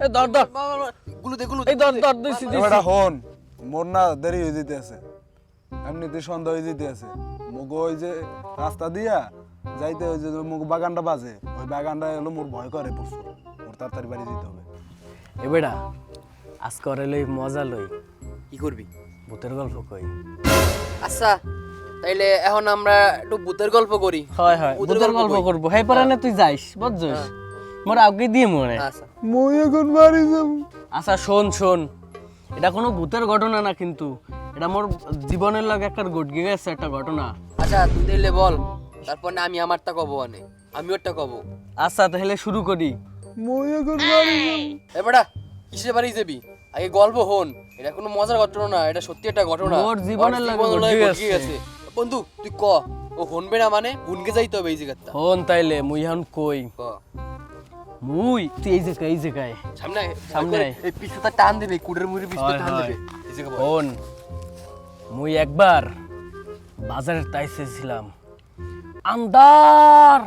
এ ধর ধর গুলো দে এই ধর ধর দিছি এবারে হন মোর না দেরি হয়ে যেতে আছে এমনিতে সন্ধ্যা হয়ে যেতে আছে মুগ ওই যে রাস্তা দিয়া যাইতে ওই যে মুগ বাগানটা বাজে ওই বাগানটা হলো মোর ভয় করে প্রচুর মোর তাড়াতাড়ি বাড়ি যেতে হবে এ বেটা আজকে ওরে লই মজা লই কি করবি? ভূতের গল্প কই। আচ্ছা তাইলে এখন আমরা একটু ভূতের গল্প করি। হয় হয় ভূতের গল্প করব হেই পারানে তুই যাইস বুঝছস মোর আগে দিয়ে মনে আচ্ছা মই এখন বাড়ি যাব আচ্ছা শোন শোন এটা কোনো ভূতের ঘটনা না কিন্তু এটা মোর জীবনের লাগে একটা ঘটে গেছে একটা ঘটনা। আচ্ছা তুই তাইলে বল, তারপর না আমি আমারটা কব, মানে আমি ওরটা কব। আচ্ছা তাহলে শুরু করি। মই এখন বাড়ি যাব এ বেটা কিসে বাড়ি যাবি? আগে গল্প হন, এটা কোনো মজার ঘটনা না, এটা সত্যি একটা ঘটনা। মোর জীবনের লাগে ঘটে গেছে। বন্ধু তুই ক, ও হনবে না মানে হুনকে যাইতে হবে এই জায়গাটা। হন তাইলে মুই এখন কই ক মুই তুই এই জায়গায় সামনে সামনে আয়। এই পিছুটা টান দেবে, কুড়ের মুড়ি পিছুটা টান হয়, দেবে এই জায়গা বল। হন মুই একবার বাজারের তাইছে ছিলাম আন্দার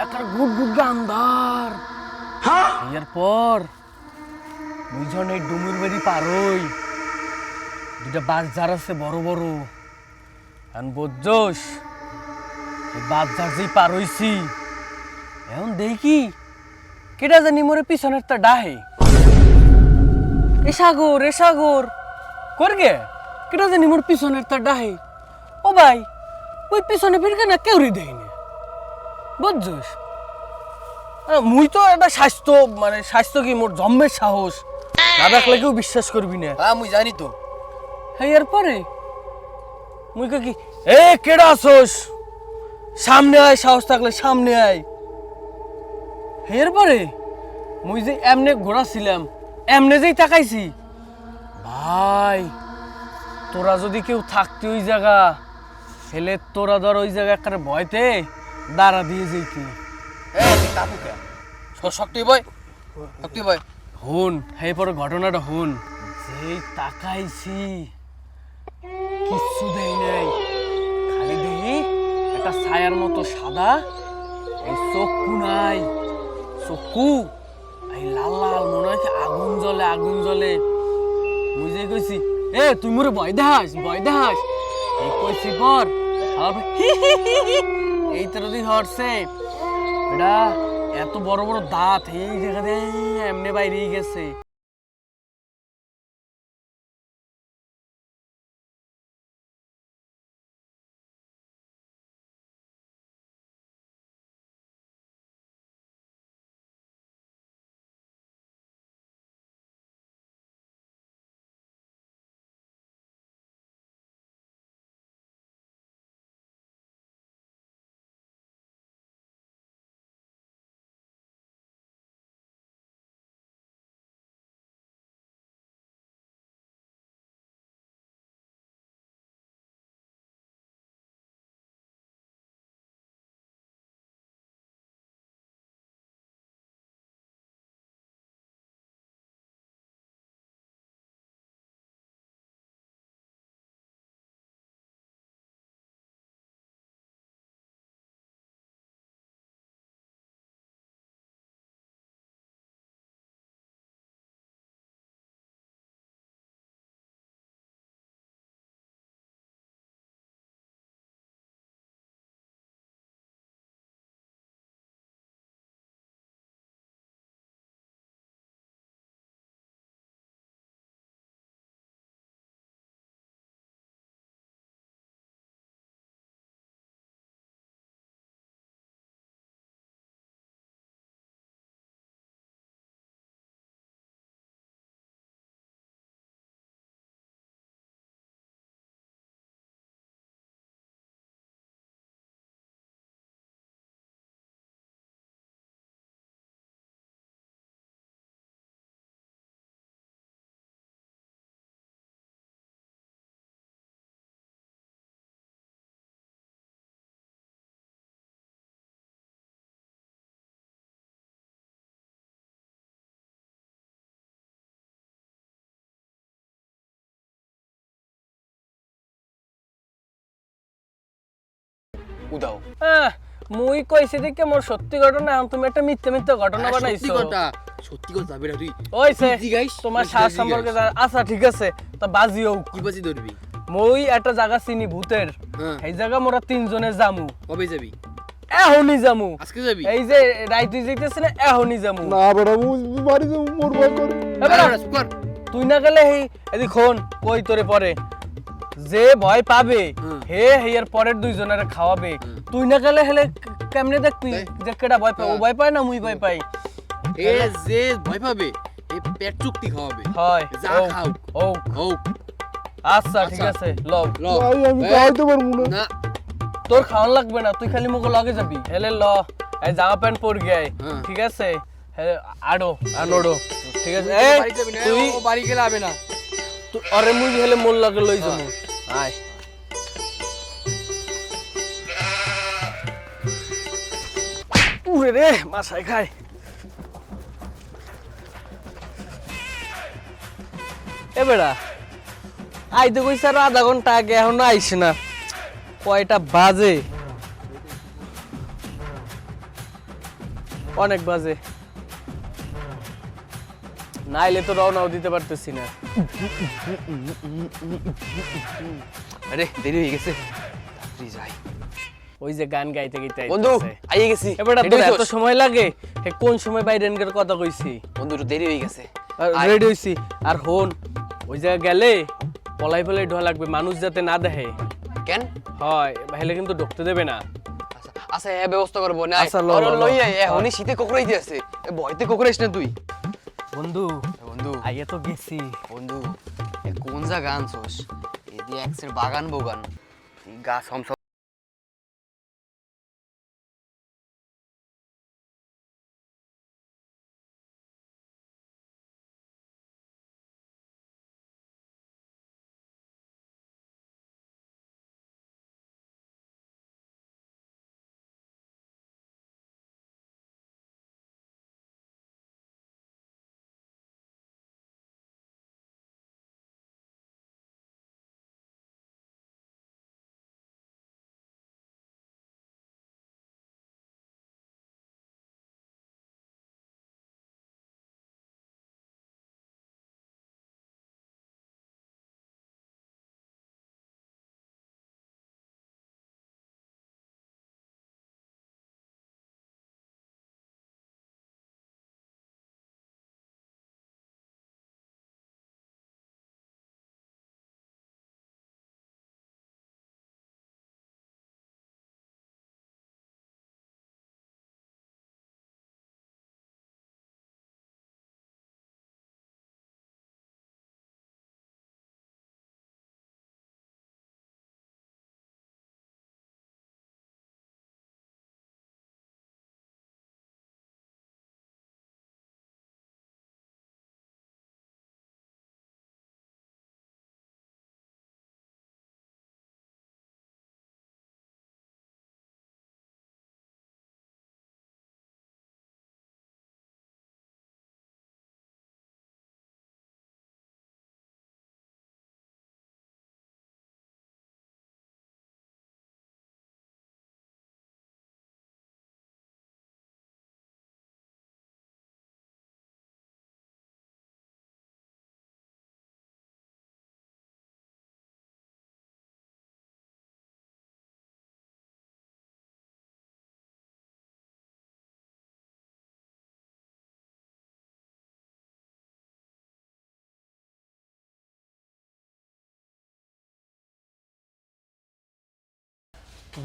একটা গুড আন্দার এরপর মুই যখন এই ডুমুর বাড়ি পারই দুটা বাজার আছে বড় বড় এখন বুঝছস বাজার যেই পার হইছি এখন দেখি কেটা জানি মোরে পিছনের তা ডাহে এ সাগর করগে কেটা জানি মোর পিছনের তা ডাহে ও ভাই ওই পিছনে ফিরকে না কেউরি দেয়নি বুঝছস মুই তো একটা স্বাস্থ্য কি মোর জম্মের সাহস না দেখলে কেউ বিশ্বাস করবি না। হ্যাঁ মুই জানি তো। এরপরে মুই কি এ কেডা আসোস সামনে আয়, সাহস থাকলে সামনে আয়। এরপরে মুই যে এমনে ঘোরাছিলাম এমনে যেই তাকাইছি ভাই তোরা যদি কেউ থাকতি ওই জায়গা ছেলে তোরা ধর ওই জায়গা একটা ভয়তে দাঁড়া দিয়ে যেতি। তুই কাকু কে শক্তি বয় হুন এরপরে ঘটনাটা হুন যেই তাকাইছি কিচ্ছু দেই নাই, খালি দেখি একটা ছায়ার মতো সাদা, এই চক্ষু নাই, চক্ষু এই লাল লাল মনে হয় আগুন জ্বলে বুঝে কইছি এ তুই মোরে ভয় দেখাস এই কইছি পর এই তোর হরছে এটা এত বড় বড় দাঁত এই জায়গাতে এমনি বাইরে গেছে। উদাও মুই কইছি দেখে মোর সত্যি ঘটনা, তুমি একটা মিথ্যা ঘটনা বানাইছো। সত্যি কথা যাবে না তুই ওইছে তুই জিগাইস, তোমার তুই সাহস জিগাইস। সম্পর্কে আচ্ছা ঠিক আছে তা বাজিও কি বাজি ধরবি? মই একটা জায়গা চিনি ভূতের হ্যাঁ। এই জায়গা মোরা তিনজনে যামু কবে যাবি? এখনই যামু আজকে যাবি? এই যে রাইতে যাইতেছে না এখনই যামু না বেটা বাড়ি যাবো মোর ভয় করে এ বেটা, আরে, চুপ কর। তুই না গেলে এই এদিক হন কই তোরে পরে যে ভয় পাবে হুম। হে হেয়ার পরের দুইজনের খাওয়াবে তুই না গেলে হেলে কেমনে দেখবি তাই? যে কেডা ভয় পায় ও ভয় পায় না মুই ভয় পাই এ যে ভয় পাবে এই পেট চুক্তি খাওয়াবে। হয় যা ও খাও। ও ও আচ্ছা ঠিক আছে লও ল ভাই আমি এ, খাইতে পারবো না না তোর খাওয়ান লাগবে না তুই খালি মুখে লগে যাবি হেলে ল এই জামা প্যান্ট পর গিয়ে হ্যাঁ। ঠিক আছে হেলে আড়ো আনোড়ো ঠিক আছে তুই এই বাড়ি যাবি না, তুই ও বাড়ি গেলে হবে না। আরে মুই হেলে মোর লগে লই যাবো আয় উরে রে মাছাই খায় এ বেড়া আইতে কইছে আর আধা ঘন্টা আগে এখন আইস না কয়টা বাজে অনেক বাজে নাইলে তো রওনাও দিতে পারতেছি না আরে দেরি হয়ে গেছে তাড়াতাড়ি যাই। ওই যে গান গাইতে গাইতে বন্ধু আইতাছে। আইয়ে গেছি। এবারে Ready তোর এত হইছস? সময় লাগে হে কোন সময় বাইরে এনগের কথা কইছি বন্ধু একটু দেরি হয়ে গেছে। আয়। রেডি হইছি আর হন ওই জায়গা গেলে পলাই পলাই ঢোয়া লাগবে মানুষ যাতে না দেখে কেন? হয় হেলে কিন্তু ঢুকতে দেবে না আচ্ছা আচ্ছা এ ব্যবস্থা করব না। আচ্ছা, ল, ল, ল। লই আয় এখনই শীতে কোকড়াই দিয়েছে। এ ভয়তে কোকড়াইস না তুই। বন্ধু এ বন্ধু আইয়া তো গেছি বন্ধু এ কোন জায়গা আনছস? এই যে এক্সের বাগান বোগান এই গাছ সমসম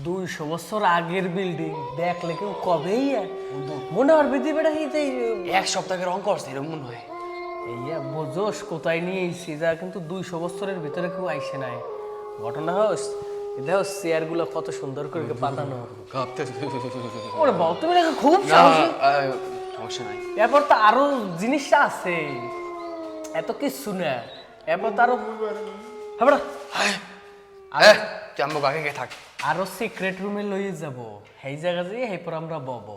দুইশো বছর আগের বিল্ডিং দেখলে কেউ কবেই মনে হয় বিধি বেড়া এক সপ্তাহে রং করছে এরকম মনে হয়। এইয়া বোঝোস কোথায় নিয়ে এসেছি যা কিন্তু 200 বছরের ভিতরে কেউ আইসে নাই ঘটনা হোস দেখো চেয়ার গুলো কত সুন্দর করে পাতানো ওরে বাবা তুমি দেখো খুব সাহসী সমস্যা নাই। এরপর তো আরো জিনিসটা আছে এত কিছু না এরপর তো আরো হ্যাঁ তুই আমার আগে গিয়ে থাক। আরো সিক্রেট রুমে লইয়ে যাব সেই জায়গা যেয়ে এরপর আমরা বব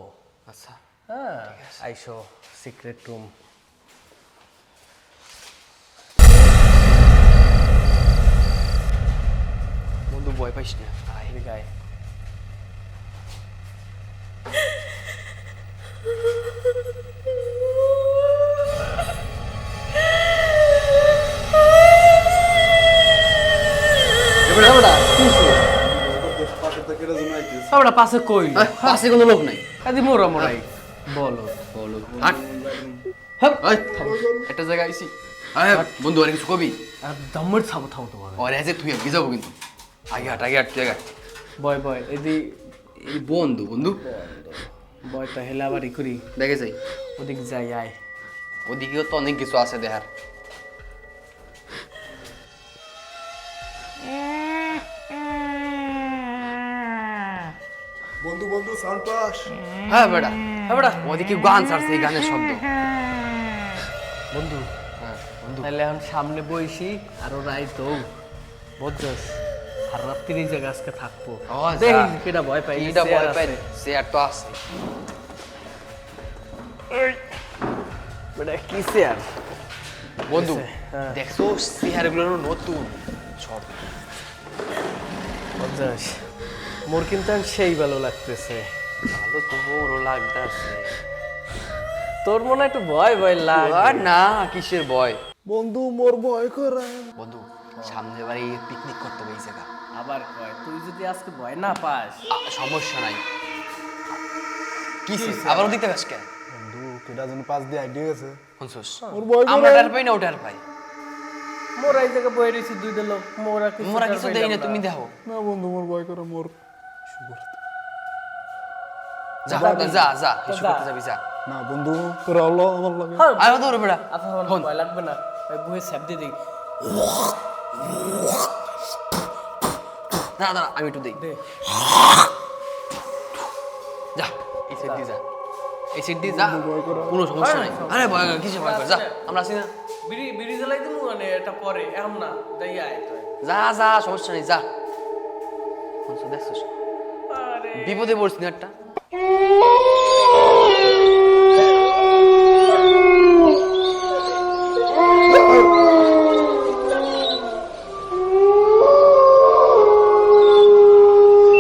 আচ্ছা হ্যাঁ আইসো সিক্রেট রুম বন্ধু ভয় পাইস না আয়। গায়ে মোরা পাশে কই পাশে কোনো লোক নাই। কাদি মোরা মোরাই বলো বলো হাট হাট একটা জায়গায় আইছি। বন্ধু আর কিছু কবি আর দমের ছাবো থাও তোমার ওর এসে তুই আমি যাবো কিন্তু আগে হাট তুই আগে হাট। বয় বয় এদি এই বন্ধু বন্ধু বয়টা হেলা আবার ই করি দেখে যাই ওদিক যাই আয় ওদিকেও তো অনেক কিছু আছে দেখার। বন্ধু বন্ধু সাউন্ড পাস। হ্যাঁ বেটা ওদিকে গান ছাড়ছে, এই গানের শব্দ। বন্ধু হ্যাঁ বন্ধু তাহলে এখন সামনে বইসি আর ওরা আইতো বুঝছস আর রাত্রির এই জায়গা আজকে থাকবো ও, দেখি যা। কেটা ভয় পাই এইটা ভয় পাই সে আর তো আছে। বেটা কি চেয়ার বন্ধু হ্যাঁ। দেখছো চেহারাগুলো নতুন সব। বুঝছস মোর কিন্তু এখন সেই ভালো লাগতেছে ভালো তো বড় লাগতাছে। তোর মনে হয় একটু ভয় ভয় লাগে আর না কিসের ভয় বন্ধু মোর ভয় করে। বন্ধু সামনে বাড়ি পিকনিক করতে হবে এই জায়গা। আবার কয় তুই যদি আজকে ভয় না পাস সমস্যা নাই। কিসে আবার ওদিকে গাছ কেন বন্ধু কেটা যেন পাস দিয়ে আইডিয়া গেছে। শুনছস ওর ভয় করে। আমরা টার পাই না ওটার পাই। মোরা এই জায়গা বয়ে রয়েছি দুইটা লোক মোরা মোরা কিছু দেই না, তুমি দেখো। না বন্ধু মোর ভয় করে মোর। যা যা কিছু করতে যাবি যা। না বন্ধু তোরা হলো আমার লাগে। আয় ধরো বেটা আচ্ছা ভয় লাগবে না ওই বুয়ে স্যাপ দিয়ে দিই দাঁড়া আমি একটু দেই। দে যা এই সাইড দিয়ে যা, এই সাইড দিয়ে যা, কোনো সমস্যা নাই। আরে ভয় কিছু ভয় কর, যা আমরা আছি না। বিড়ি বিড়ি জ্বালাই দিমু মানে এটা পরে এখন না যাই আয় তুই যা সমস্যা নেই যা। দেখছিস আরে বিপদে পড়ছি না একটা।